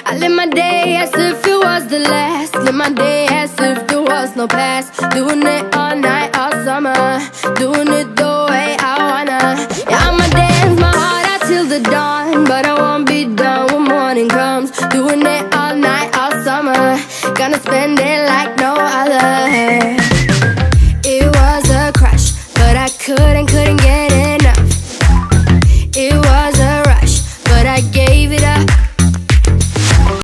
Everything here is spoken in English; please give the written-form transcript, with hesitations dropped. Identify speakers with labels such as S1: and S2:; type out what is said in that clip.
S1: I live my day as if it was the last. Live my day as if there was no past. Doing it all night, all summer. Doing it the way I wanna. Yeah, I'ma dance my heart out till the dawn, but I won't be done when morning comes. Doing it all night, all summer. Gonna spend it like no other.